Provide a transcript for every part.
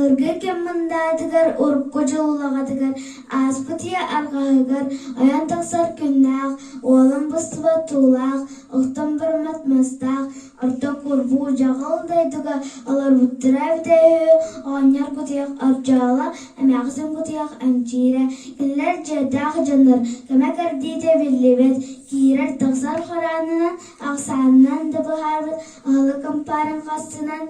Ыргы кеммандадыгар орукко жолулагадыгар аспытия аргагыгар аян тақсар күннақ олым быстыба тулақ ықтан бір матмастақ арта курбу жағалдайдыга алар буттыра бідейі оғаньяр күтияқ аржала әмәғзін күтияқ әмчире кіллер жадақ жаныр кәмәк ардейді білібет кирер тақсар харанынан ақсанынан дыбы харбыт алы кампарын қастынан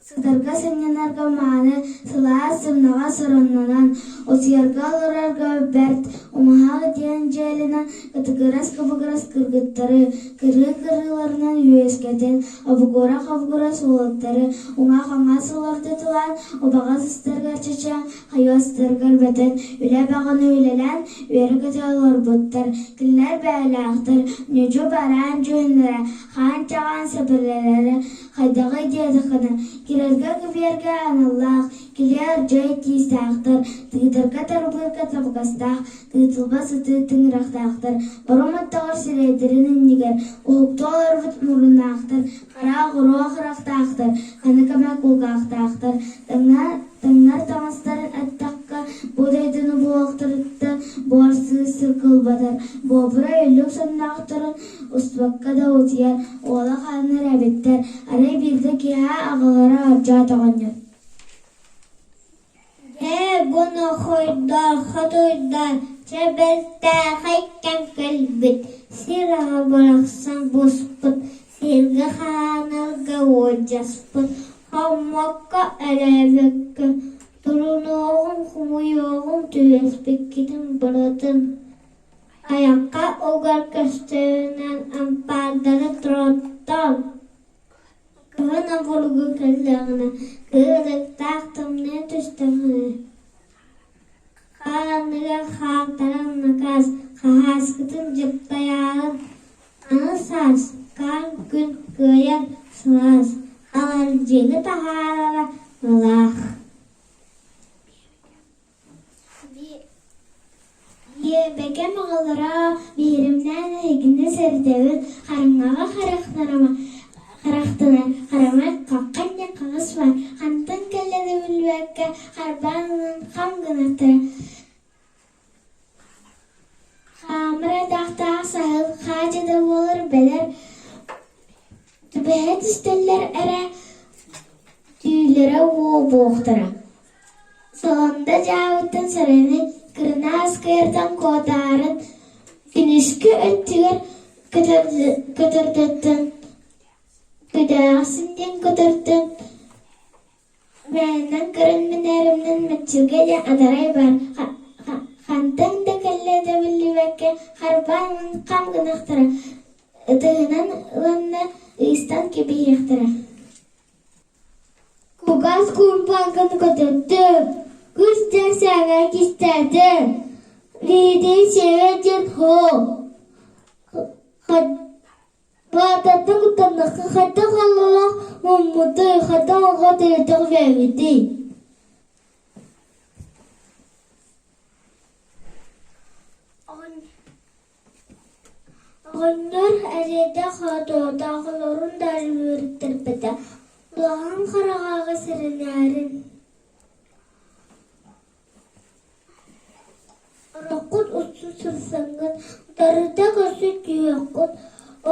Сыдарга сенненарга маны сылаа сымнаға сыроннанан, осыярга алырарга бәрт, умаға ден жәлінен, кытыгырас кыбыгырас кыргыттары, кыры-кырыларынан үйескетен, абугора-хабугора солаттары, уңа қаңа соларды тылан, обаға сыстарга чачан, хайуастаргар бәтен, үлә бағаны үлелән, үйері көте алар бұттар, кіллер бәлі ақтыр, нөжу баран жөнлері, қан чаған сәбірлері, қайдағы деді қыны, Кирерга куберга аналлах, килер жай тистақтыр, тыгыдырга тарбырга табгастақ, тыгытылба сыты тыңырақтақтыр, бароматтағыр сирейдерінің негер, ұлықты олар бұт мұрынақтыр, қара ғұру ақырақтақтыр, қаны көмек ұлғақтақтыр, тыңнар тамастарын әттаққа, бодайдыны бұлақтырытты, буарсы сырқылбадыр, бобыра өлік сандақтырын, ұстыбаққа да өтияр, ола қаныр әбеттер, арай білді кеға ағылары аржа тағаныр. Бұны қойдар, қадойдар, жабәлді қайттан кәлбіт, сираға барақсан бұспыт, сергі қанырға оджаспыт, қаммаққа әләбеккі, тұрын оғым, құмый оғым, түйеспеккетін бұрытын. Аяққа оғар көстөөнен ампардары тұраттан. Кығына бұрғы кәлдіғіне, кығырық тақтымны түстіғіне. Қағаныға қақтаран нақас, қағаскытын жыптаярын. Аны сас, қан күн көйер сылас. Алар жеңі тағарара ұлақ. Бәкем ағалара бейірімнен егінді сәрдеуін қарыңаға қарақтына қарамай қаққан қағыс бар. Қантын кәледі бүлбәкке қарбанының қам ғынақтыры. Қамыра дақтақ сағыл қажыды болыр бәлер. Түбәе түстелер әрі түйілері ол боқтыра. Солында жауыттың сарайны кырына аскайырдан қотарын, күнішкі өттігір көтірдеттін, көдәғсінден көтірдін. Мәнің кырын мінерімнің мәтчілге адарай бар. Қантың да кәлледі білі бәкке қарбанын қам ғынақтыра. Үтігінен ұланны ұйыстан кебе ектіра. Кугас күрпанқын көтірді. Күстен сәңі кестәді, лейден сәвәден хо. Бататын құтаннақы қайта қалалақ мұммыды, қайта алға тәлетіқ вәведі. Ағындар әледі қадуадағыларын дәрі өріктір біді. Бұлағын қарағағы сірінәрін. Раққыт ұтсы сұрсаңын, дарыда көсі түйеққыт,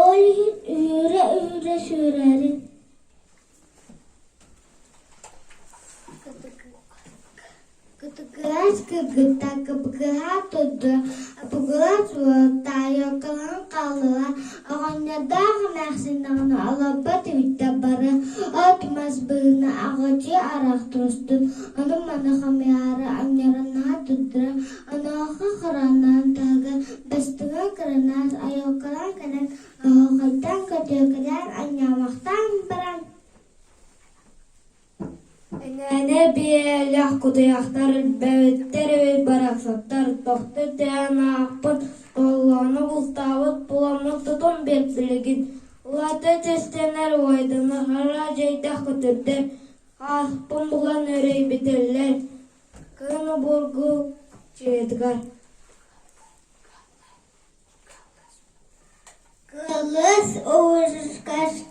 олығын үйірі сөрәрін. Кытыгырас кыгыта кыпыгыға тұдды, апыгылас уақта яқылан қалыла, ағанyaдағы мәқсіндағыны алапа түйітті бары, атымас бұғыны ағачы арақ тұрыстын, оның маны қамияры аңярына тұддыра, анауға қыранан тағы, бістігі кірінас аяқылан кәнек, ағайдан көтекілер аңямақтан біран. Әне бейелях құдаяқтар, бәуеттер өй барақсаттар, тоқты тәна ақпын, оланы бұлтауыт бұламын тұтын бет білігін. Латы тестенер ойдыны ғара жайдақ көтірдер, ақпын бұлан өрей бітерлер, күні бұрғы жетгар. Кылыс оғырышқаш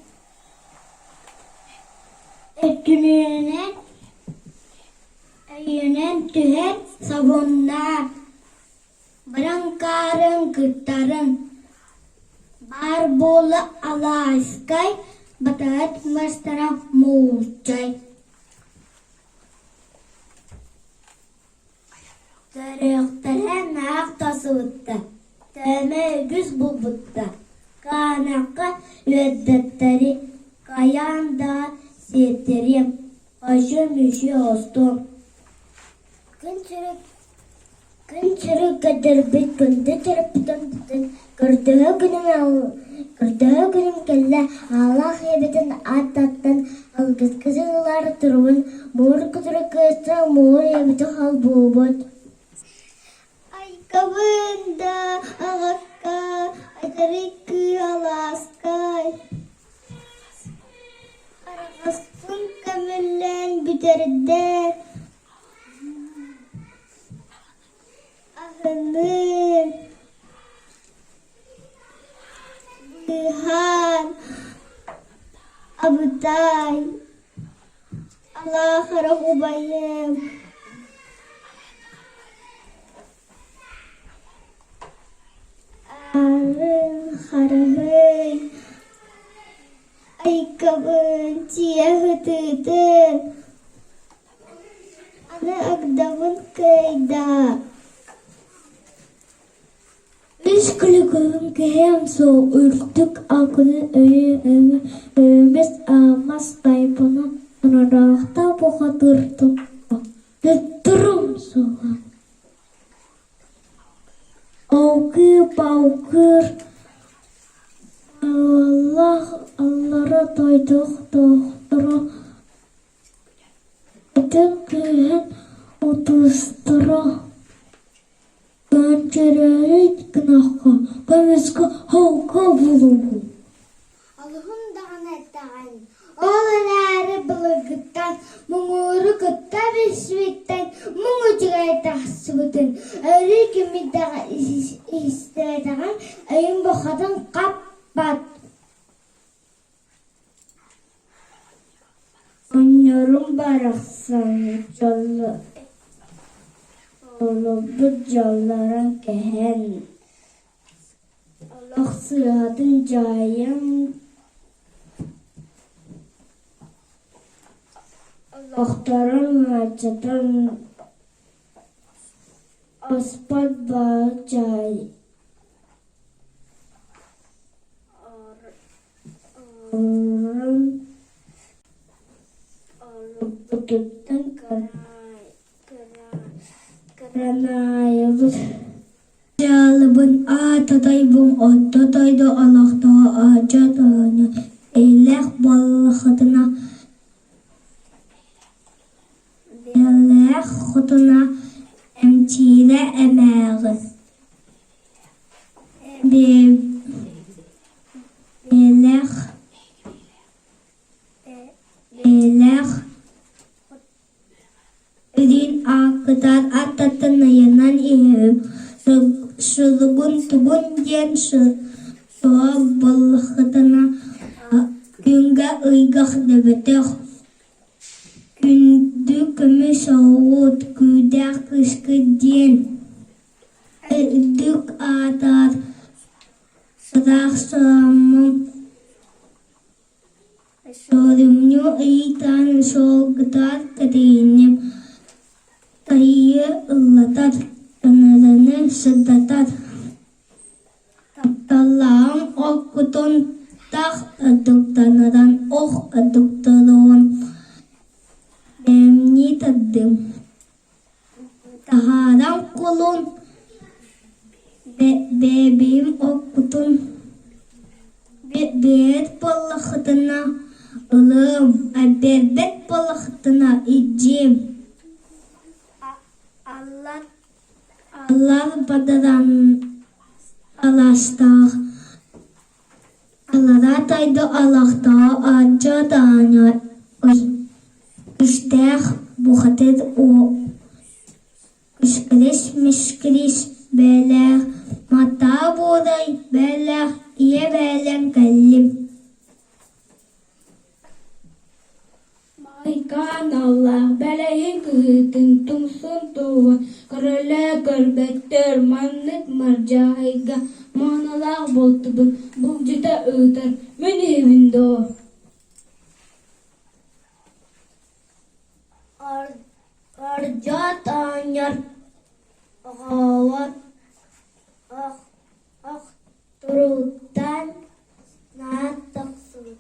Өттүнүнен tühet sabunlar. Barankarın kıttarın. Bar bolu alaskay. Batat mastara mucay. Tarıqtara naq tasıvıtta. Teme güz bulbutta. Kanaka yöddetteri. Kayanda setirim. Aşı müşü ostum. Gün çırık kadır bit gündü çırpıdım bütün. Gördüğü günüm kelle. Allah yebetin atattın. Algız kızılar turun. Mor kudur kızsa mor yebeti hal bubut. Ay kabında ağakka. Atarıkı alaskay. Arasın kamillen büteride. Ahını. Bihan. Abutay. Allah harahubayım. Arın harahay. Ay kabın çiyahıtıdır. Ana agdavın kayda. Üç kılıkım kehem so ürktük akıllı öyümüz amaz taypına. Anadağda bu kadırdım. Dıttırım soğan. Avkı bağkır. Allah'a doyduk doktora. Bütün köyün otuzlara. Göncereyi günahka. Gömüzkü havka buluğu. Allah'ın dağınettan. Oğlanları bılıgıttan. Munguru kıtta bisvitten. Mungu cigayta sıvıtın. Öyle kimi dağa istediğin. Ayın bakadın kapat. Anıyorum baraksan yollu. Bu yolların kehen. Allah sıradın cayım. Allah'tarın maçıdan. Aspat bağ cay. Bukittan karanay jalbın atataybın ottataydı Allah'ta acatını eylek ballıqtına belek xutuna emçile emeği belek Ödün akıtar atatın yanan ihim. Şılgın tubun diyen şuğa balıqtına günge ıygaq debetek. Gündü kümü soğut güdek kışkı diyen. Ödük atar sırak soğamım. Sorumlu itan soğuktar kadinim. Kayı ıllatar, tanrını sıddatar. Taptalağım okutun tak aduk tanrıdan ok aduk talon. Demni tadım. Taharam kulun. Bebeğim okutun. Bebet balıqtına. Ilım, bebet balıqtına icim. Allah badadan alastağ. Allah'a taydı Allah'ta acı dağına. İşte bu hatet o. Mişkiliş beler. Mata buğday beler. İye belen kallim. Maykana Allah bələyin kıhıtın tumsun tuğun Kırıla körbettir manlık marcayga Manalaq boltubun bulcuda öter Mün evinde o Arca tanyar ağavat turutan natıksızdı.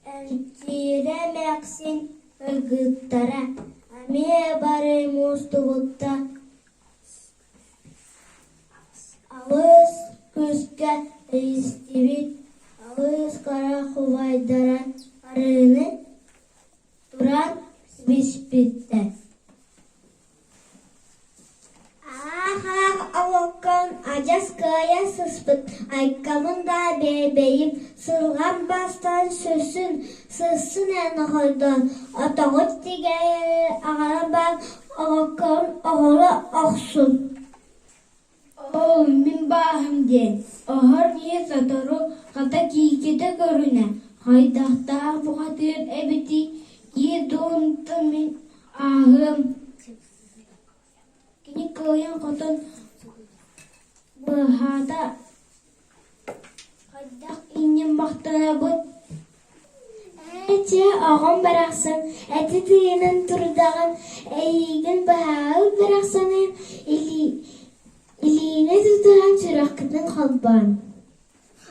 Entiremeksin ırgıttara ame barı mustuvutta ağız küske istivit ağız kara huvaydaran arını duran bispitte. Avokkan acas kaya sıspıt aykamında bebeğim sırgan bastan sösün sızsın en hoydan atağıt digayeli ağana bak avokkan oğlu oksun. Oğul min bahım den Ahar niye sataru kata kikide görüne Haydahta bu kadir ebedi Yedonta min ahım Kini koyan koton Bahada Haydak inyem baktana bud Ece ağam bıraksın Eti diyinin turdağın Eygin bahağı bıraksın İliğine tutulan çırakının kalban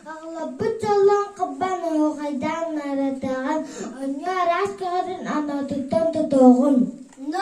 Ağlabı çalan kıbban oğaydan naradağın Anya ras kağıdın anatıktan tutuğun. No!